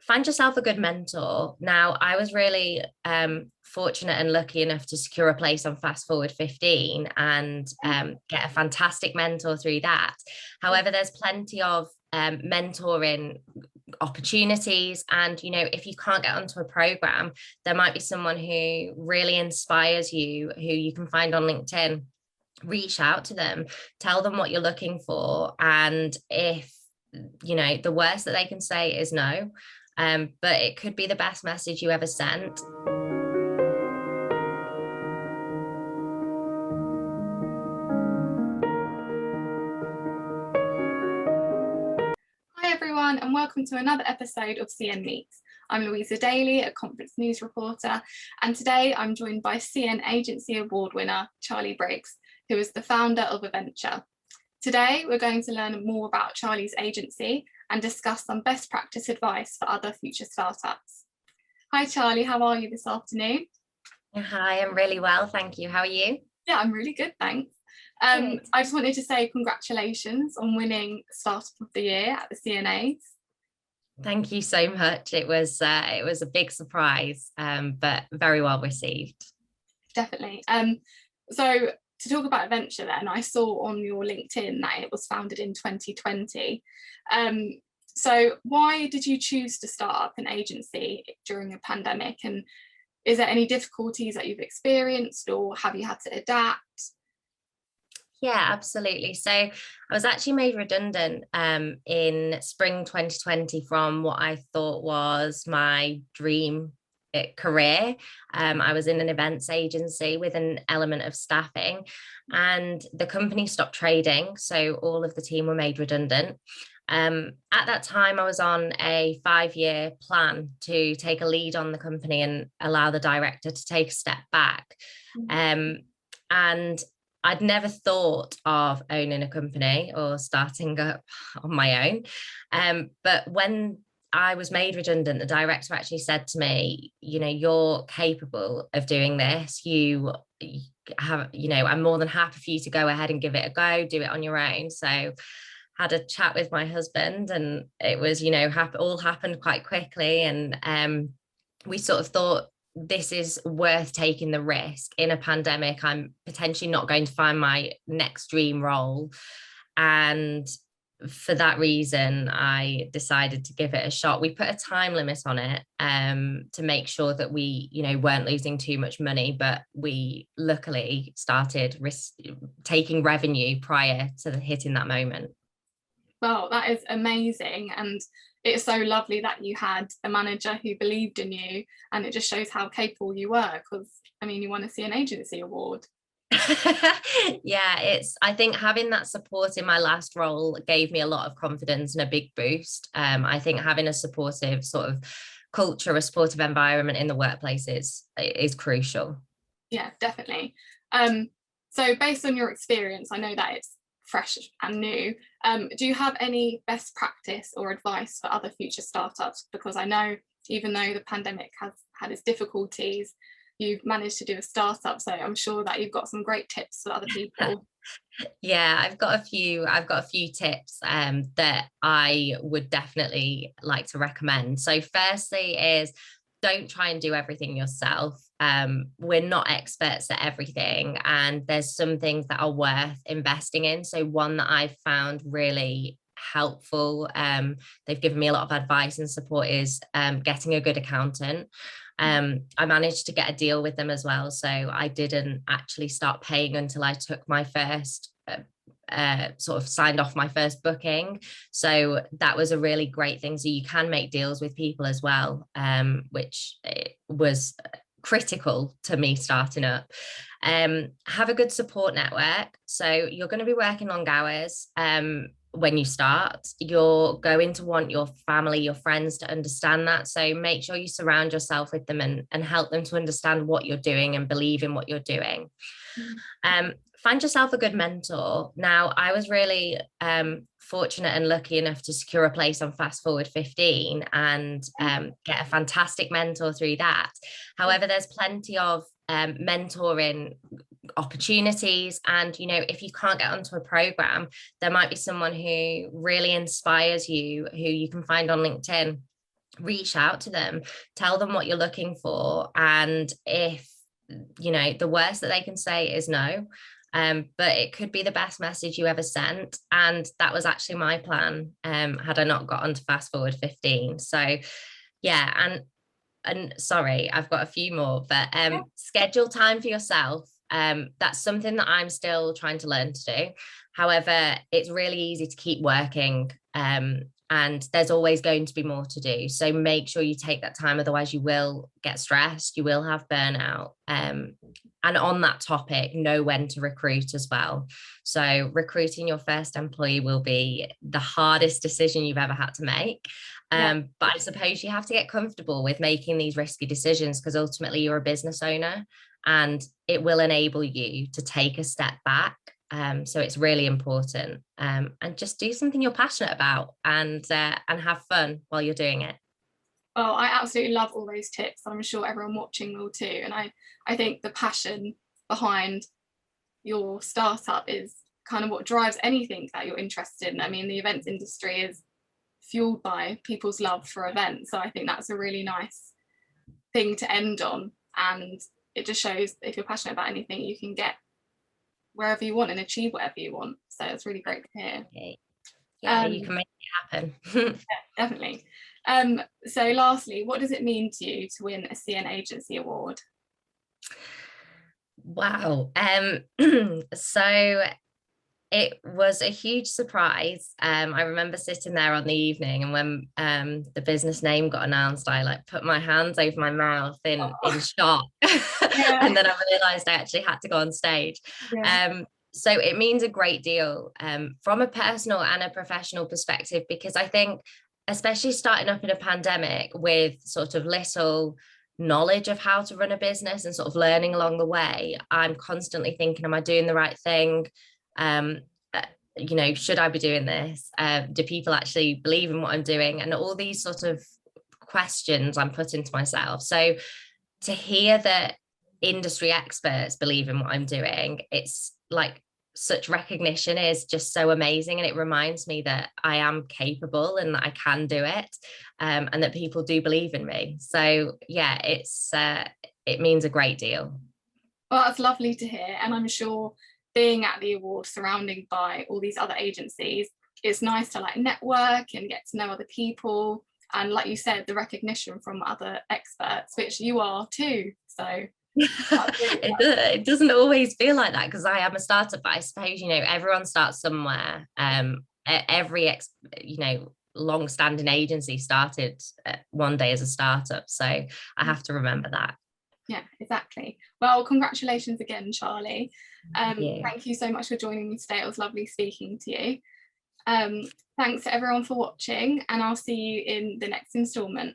Find yourself a good mentor. Now, I was really fortunate and lucky enough to secure a place on Fast Forward 15 and get a fantastic mentor through that. However, there's plenty of mentoring opportunities. And, if you can't get onto a program, there might be someone who really inspires you, who you can find on LinkedIn. Reach out to them, tell them what you're looking for. And if, the worst that they can say is no. But it could be the best message you ever sent. Hi everyone, and welcome to another episode of CN Meets. I'm Louisa Daley, a conference news reporter, and today I'm joined by CN Agency Award winner Charli Briggs, who is the founder of Eventure. Today we're going to learn more about Charli's agency and discuss some best practice advice for other future startups. Hi Charli, how are you this afternoon? Hi, I'm really well, thank you. How are you? Yeah, I'm really good, thanks. I just wanted to say congratulations on winning Startup of the Year at the CNAAs. Thank you so much. It was a big surprise, but very well received. Definitely. So to talk about Eventure then, I saw on your LinkedIn that it was founded in 2020. So why did you choose to start up an agency during a pandemic? And is there any difficulties that you've experienced, or have you had to adapt? Yeah, absolutely. So I was actually made redundant in spring 2020 from what I thought was my dream career. I was in an events agency with an element of staffing, and the company stopped trading. So all of the team were made redundant. At that time, I was on a 5-year plan to take a lead on the company and allow the director to take a step back. And I'd never thought of owning a company or starting up on my own. But when I was made redundant, the director actually said to me, you're capable of doing this. You have, I'm more than happy for you to go ahead and give it a go, do it on your own. So had a chat with my husband, and it was, all happened quite quickly. And we sort of thought, this is worth taking the risk. In a pandemic, I'm potentially not going to find my next dream role. And for that reason, I decided to give it a shot. We put a time limit on it to make sure that we, weren't losing too much money, but we luckily started taking revenue prior to hitting that moment. Well, that is amazing. And it's so lovely that you had a manager who believed in you, and it just shows how capable you were, because you won a CN Agency award. Yeah, I think having that support in my last role gave me a lot of confidence and a big boost. I think having a supportive sort of culture, a supportive environment in the workplace is crucial. Yeah, definitely. So based on your experience, I know that it's fresh and new. Do you have any best practice or advice for other future startups? Because I know even though the pandemic has had its difficulties, you've managed to do a startup, so I'm sure that you've got some great tips for other people. Yeah, I've got a few tips that I would definitely like to recommend. So firstly is, don't try and do everything yourself. We're not experts at everything, and there's some things that are worth investing in. So one that I've found really helpful, they've given me a lot of advice and support, is getting a good accountant. I managed to get a deal with them as well, so I didn't actually start paying until I took my first sort of signed off my first booking. So that was a really great thing. So you can make deals with people as well, which was critical to me starting up. Have a good support network. So you're going to be working long hours. When you start, you're going to want your family, your friends to understand that. So make sure you surround yourself with them and help them to understand what you're doing and believe in what you're doing. Find yourself a good mentor. Now, I was really fortunate and lucky enough to secure a place on Fast Forward 15 and get a fantastic mentor through that. However, there's plenty of mentoring opportunities, and if you can't get onto a program, there might be someone who really inspires you, who you can find on LinkedIn. reach out to them, tell them what you're looking for, and if the worst that they can say is no, but it could be the best message you ever sent. And that was actually my plan, had I not got onto Fast Forward 15. So yeah, and sorry, I've got a few more, but schedule time for yourself. That's something that I'm still trying to learn to do. However, it's really easy to keep working, and there's always going to be more to do. So make sure you take that time, otherwise you will get stressed, you will have burnout. And on that topic, know when to recruit as well. So recruiting your first employee will be the hardest decision you've ever had to make. But I suppose you have to get comfortable with making these risky decisions, because ultimately you're a business owner, and it will enable you to take a step back. So it's really important, and just do something you're passionate about, and have fun while you're doing it. Well, I absolutely love all those tips. I'm sure everyone watching will too. And I think the passion behind your startup is kind of what drives anything that you're interested in. I mean, the events industry is fueled by people's love for events. So I think that's a really nice thing to end on. And it just shows if you're passionate about anything, you can get wherever you want and achieve whatever you want. So it's really great to hear. Okay. Yeah, you can make it happen. Yeah, definitely. So lastly, what does it mean to you to win a CN Agency Award? Wow. So it was a huge surprise. I remember sitting there on the evening, and when the business name got announced, I like put my hands over my mouth in shock. Yeah. And then I realized I actually had to go on stage. Yeah. So it means a great deal, from a personal and a professional perspective, because I think, especially starting up in a pandemic with sort of little knowledge of how to run a business and sort of learning along the way, I'm constantly thinking, am I doing the right thing? Should I be doing this? Do people actually believe in what I'm doing? And all these sort of questions I'm putting to myself. So to hear that industry experts believe in what I'm doing, it's like such recognition is just so amazing. And it reminds me that I am capable and that I can do it, and that people do believe in me. So yeah, it means a great deal. Well, that's lovely to hear. And I'm sure being at the award surrounded by all these other agencies, it's nice to like network and get to know other people. And like you said, the recognition from other experts, which you are too. So it doesn't always feel like that, because I am a startup, but I suppose, everyone starts somewhere. Every long-standing agency started one day as a startup. So I have to remember that. Yeah, exactly. Well, congratulations again, Charli. Thank you so much for joining me today. It was lovely speaking to you. Thanks to everyone for watching, and I'll see you in the next instalment.